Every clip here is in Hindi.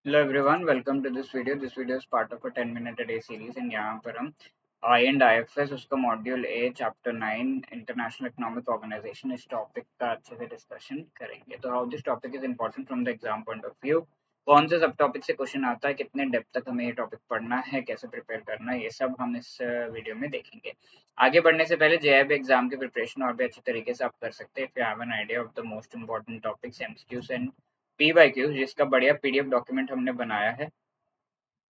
Hello everyone, welcome to this video. This video is part of a 10-minute a day series and यहाँ पर हम IFS उसका module A chapter 9 international economic organization इस टॉपिक का अच्छे से डिस्कशन करेंगे। तो how this topic is important from the exam point of view, कौन से सब टॉपिक से क्वेश्चन आता है, कितने डेप्थ तक हमें ये टॉपिक पढ़ना है, कैसे प्रिपेयर करना है, ये सब हम इस वीडियो में देखेंगे। आगे बढ़ने से पहले JIB एग्जाम की प्रिपरेशन और भी अच्छे तरीके से आप कर सकते हैं if you have an idea of the most important topics MCQs and P/Q, जिसका बढ़िया PDF डॉक्यूमेंट हमने बनाया है,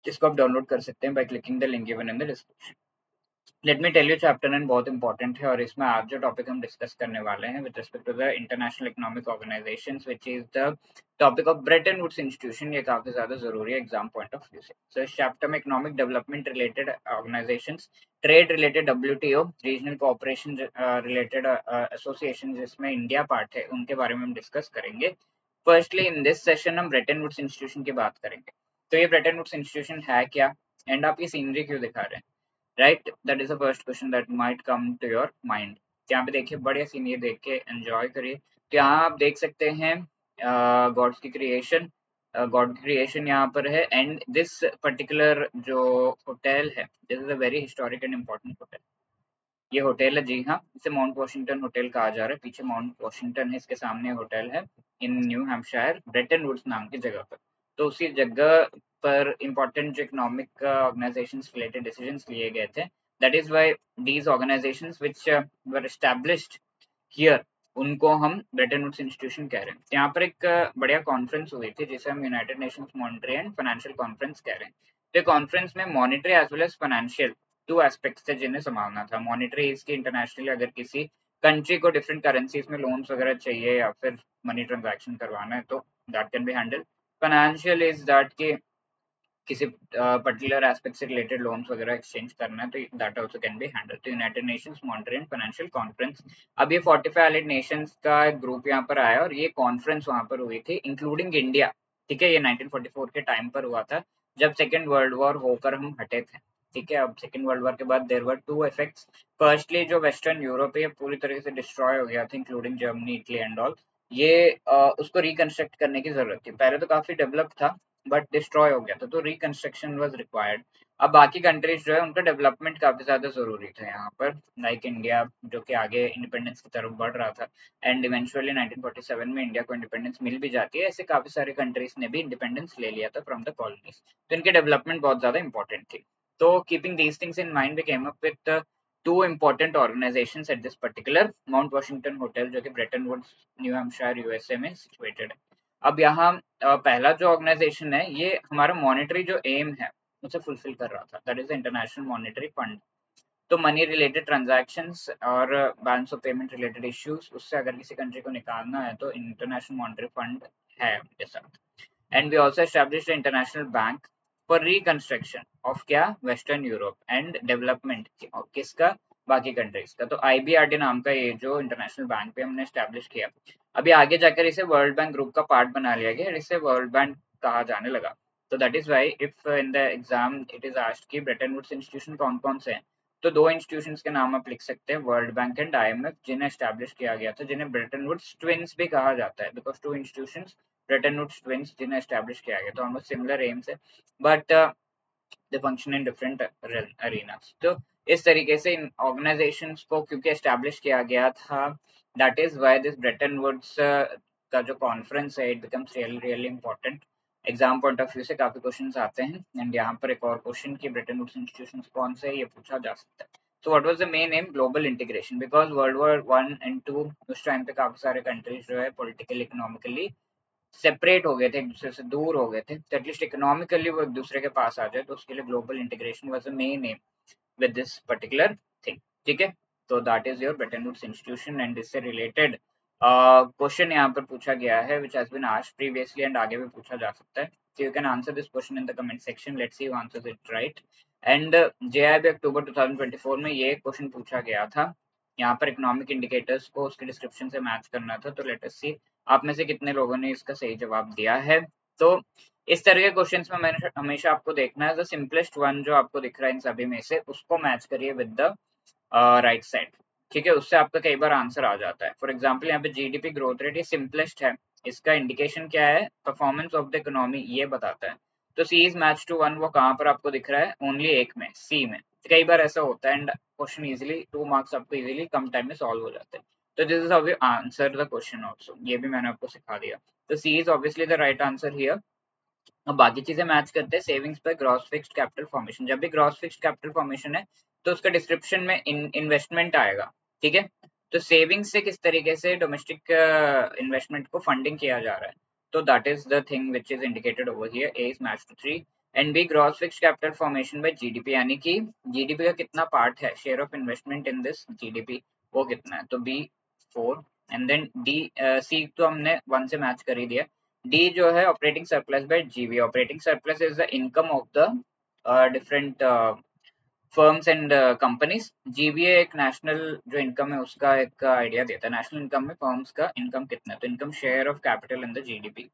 जिसको आप डाउनलोड कर सकते हैं by clicking the link given in the description. Let me tell you chapter 9 बहुत इंपॉर्टेंट है और इसमें आज जो टॉपिक हम डिस्कस करने वाले हैं with respect to the international economic organizations which is the topic of Bretton Woods institution. ये काफी ज्यादा जरूरी है एग्जाम पॉइंट ऑफ व्यू से। सो इस चैप्टर में economic development related organisations, trade related WTO, regional cooperation related association जिसमें इंडिया पार्ट है, उनके बारे में हम डिस्कस करेंगे। फर्स्टली इन दिस सेशन हम ब्रेटन वुड्स इंस्टीट्यूशन की बात करेंगे। तो ये ब्रेटन वुड्स इंस्टीट्यूशन है क्या, एंड आप ये सीनरी क्यों दिखा रहे हैं, right? That is the first question that might come to your mind. यहाँ पे देखिए, बढ़िया सीनरी देख के एंजॉय करिए। तो यहाँ आप देख सकते हैं गॉड्स की क्रिएशन, गॉड की क्रिएशन यहाँ पर है, एंड दिस पर्टिकुलर जो होटल है, this is a very historic and important hotel. ये होटल है, जी हाँ, इसे माउंट वॉशिंगटन होटल कहा जा रहा है। पीछे माउंट वॉशिंगटन है, इसके सामने होटल है इन न्यू हैम्पशायर, ब्रेटन वुड्स नाम की जगह पर। तो उसी जगह पर इंपॉर्टेंट जो इकोनॉमिक ऑर्गेनाइजेशंस रिलेटेड डिसीजंस लिए गए थे, that is why these organisations which were established here, उनको हम ब्रेटन वुड्स इंस्टीट्यूशन कह रहे हैं। यहाँ पर एक बढ़िया कॉन्फ्रेंस हुई थी जिसे हम United Nations monetary and financial conference कह रहे हैं। तो कॉन्फ्रेंस में monetary as well as financial two aspects थे जिन्हें संभालना था। मॉनेटरी इसकी इंटरनेशनली अगर किसी कंट्री को डिफरेंट करेंसीज में लोन्स वगैरह चाहिए या फिर मनी ट्रांजैक्शन करवाना है तो that can be handle. Financial is that कि किसी पर्टिकुलर एस्पेक्ट से रिलेटेड लोन्स वगैरह एक्सचेंज करना है तो that also can be handle. तो United Nations monetary and financial conference, अब ये 45 एलिड नेशंस का एक ग्रुप यहाँ पर आया और ये कॉन्फ्रेंस वहां पर हुई थी इंक्लूडिंग इंडिया। ठीक है, ये 1944 के टाइम पर हुआ था जब सेकेंड वर्ल्ड वॉर होकर हम हटे थे। ठीक है, अब सेकेंड वर्ल्ड वॉर के बाद there were two effects. Firstly जो वेस्टर्न यूरोप है पूरी तरीके से डिस्ट्रॉय हो गया था, including Germany, Italy and all. ये उसको रिकंस्ट्रक्ट करने की जरूरत थी। पहले तो काफी डेवलप था बट डिस्ट्रॉय हो गया था, तो रिकंस्ट्रक्शन वाज रिक्वायर्ड। अब बाकी कंट्रीज जो है उनका डेवलपमेंट काफी ज्यादा जरूरी था यहाँ पर, लाइक इंडिया जो कि आगे इंडिपेंडेंस की तरफ बढ़ रहा था, एंड इवेंचुअली 1947 में इंडिया को इंडिपेंडेंस मिल भी जाती है। ऐसे काफी सारे कंट्रीज ने भी इंडिपेंडेंस ले लिया था फ्रॉम द कॉलोनीज, तो इनके डेवलपमेंट बहुत ज्यादा इंपॉर्टेंट थी। तो keeping these things in mind we came up with two important organizations at this particular Mount Washington Hotel, जो कि Bretton Woods New Hampshire USA में सिचुएटेड है। अब यहाँ पहला जो ऑर्गेनाइजेशन है ये हमारा मॉनेटरी जो एम है उसे फुलफिल कर रहा था, that is the international monetary fund. तो मनी रिलेटेड ट्रांजैक्शंस और balance of payment related issues, उससे अगर किसी कंट्री को निकालना है तो इंटरनेशनल मॉनेटरी फंड है उनके साथ। And we also established international bank for reconstruction of क्या, वेस्टर्न यूरोप एंड डेवलपमेंट किसका, बाकी कंट्रीज का। तो IBRD नाम का ये जो इंटरनेशनल बैंक पे हमने एस्टैब्लिश किया, अभी आगे जाकर इसे वर्ल्ड बैंक ग्रुप का पार्ट बना लिया गया और इसे वर्ल्ड बैंक कहा जाने लगा। तो that is why if in the exam it is asked कि ब्रेटन वुड्स इंस्टीट्यूशन कौन कौन से हैं, तो दो इंस्टीट्यूशंस के नाम आप लिख सकते हैं, वर्ल्ड बैंक एंड IMF, जिन्हें एस्टैब्लिश किया गया था, जिन्हें ब्रेटन वुड्स ट्विंस भी कहा जाता है because two institutions Bretton Woods twins जिन्हें एस्टैब्लिश किया गया, तो ऑलमोस्ट सिमिलर एम्स है but they function in different arenas. तो इस तरीके से इन ऑर्गेनाइजेशंस को क्योंकि एस्टैब्लिश किया गया था, that is why this Bretton Woods का जो कॉन्फ्रेंस है it becomes really really important. Exam point of view से काफी क्वेश्चंस आते हैं एंड यहाँ पर एक और क्वेश्चन कि ब्रेटन वुड्स इंस्टीट्यूशंस कौन से है ये पूछा जा सकता है। So what was the main aim? Global integration, because World War 1 and 2 उस टाइम पे काफी सारे कंट्रीज जो है पॉलिटिकली इकोनॉमिकली सेपरेट हो गए थे, एक दूसरे से दूर हो गए थे, तो एटलीस्ट इकोनॉमिकली वो एक दूसरे के पास आ जाए, तो उसके लिए global integration was the main aim with this particular thing. ठीक है, तो that is your Bretton Woods institution and इससे रिलेटेड क्वेश्चन यहाँ पर पूछा गया है which has been asked previously and आगे भी पूछा जा सकता है। So you can answer this question in the comment section. Let's see who answers it right. And JIB अक्टूबर 2024 में ये क्वेश्चन पूछा गया था। यहाँ पर इकोनॉमिक इंडिकेटर्स को उसके डिस्क्रिप्शन से मैच करना था, तो लेट अस सी आप में से कितने लोगों ने इसका सही जवाब दिया है। तो इस तरह के क्वेश्चंस में मैंने हमेशा आपको देखना है द सिंपलेस्ट वन जो आपको दिख रहा है इन सभी में से, उसको मैच करिए विद द राइट साइड। ठीक है, उससे आपका कई बार आंसर आ जाता है। फॉर एग्जाम्पल यहाँ पे GDP ग्रोथ रेट ये सिंपलेस्ट है, इसका इंडिकेशन क्या है, परफॉर्मेंस ऑफ द इकोनॉमी ये बताता है। तो सी इज मैच टू 1 वो कहाँ पर आपको दिख रहा है? ओनली एक में, सी में। कई बार ऐसा होता है एंड क्वेश्चन इजीली 2 मार्क्स आपको इजीली कम टाइम में सॉल्व हो जाते हैं। तो this is how you answer the question also, ये भी मैंने आपको सिखा दिया। तो C is obviously the right answer here. अब बाकी चीजें मैच करते हैं। सेविंग्स पर ग्रॉस फिक्स्ड कैपिटल फॉर्मेशन, जब भी ग्रॉस फिक्स्ड कैपिटल फॉर्मेशन है तो उसका डिस्क्रिप्शन में इन्वेस्टमेंट आएगा, ठीक है। तो सेविंग्स से किस तरीके से डोमेस्टिक इन्वेस्टमेंट को फंडिंग किया जा रहा है, तो that is the thing which is indicated over here. A is match to 3 and B gross fixed capital formation by GDP, यानी कि जीडीपी का कितना पार्ट है, share of investment in this GDP, वो कितना है, तो B 4। And then D C तो हमने 1 से मैच कर ही दिया। डी जो है operating surplus by GV, operating surplus is the income of the different firms and companies. GVA एक नेशनल जो इनकम है उसका एक आइडिया देता है, नेशनल इनकम में फर्म्स का इनकम कितना है, तो income share of capital in the GDP.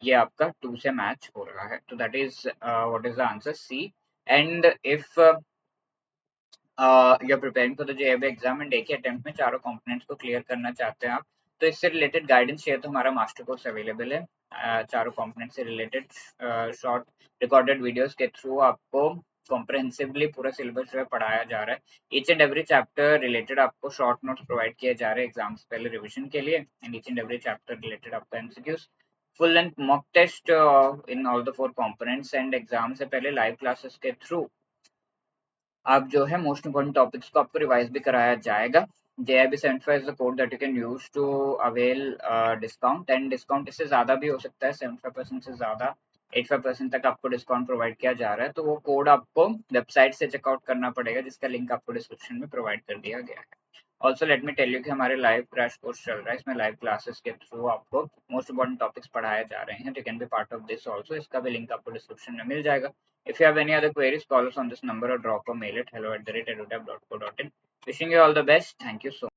ये आपका 2 से मैच हो रहा है, तो that is what is the answer, C. And if you are preparing for the JEE exam and एक ही अटेम्प्ट में चारों कंपोनेंट्स को क्लियर करना चाहते हैं आप, तो इससे रिलेटेड गाइडेंस चाहिए तो हमारा मास्टर कोर्स अवेलेबल है। चारों कंपोनेंट से रिलेटेड शॉर्ट रिकॉर्डेड वीडियोस के थ्रू आपको कॉम्प्रहेंसिवली पूरा सिलेबस जो है पढ़ाया जा रहा है। Each and every chapter related आपको शॉर्ट नोट्स प्रोवाइड किए जा रहे हैं एग्जाम से पहले रिविजन के लिए, and each and every chapter related आपका MCQs, full length mock test in all the 4 components, and exam से पहले लाइव क्लासेस के थ्रू आप जो है मोस्ट इंपोर्टेंट टॉपिक्स को आपको रिवाइज भी कराया जाएगा। JIB75 is the code that you can use to avail discount, and discount इससे ज़्यादा भी हो सकता है, 75% से ज़्यादा 85% तक आपको डिस्काउंट प्रोवाइड किया जा रहा है। तो वो कोड आपको वेबसाइट से चेकआउट करना पड़ेगा, जिसका लिंक आपको डिस्क्रिप्शन में प्रोवाइड कर दिया गया है। Also let me tell you कि हमारे लाइव क्रैश कोर्स चल रहा है, इसमें लाइव क्लासेस के थ्रू आपको मोस्ट इंपोर्टेंट टॉपिक्स पढ़ाए जा रहे हैं, तो can be part of this also. इसका भी लिंक आपको डिस्क्रिप्शन में मिल जाएगा। If you have any other queries, call us on this number or drop a mail at hello@edutech.co.in. Wishing you all the best. Thank you so much.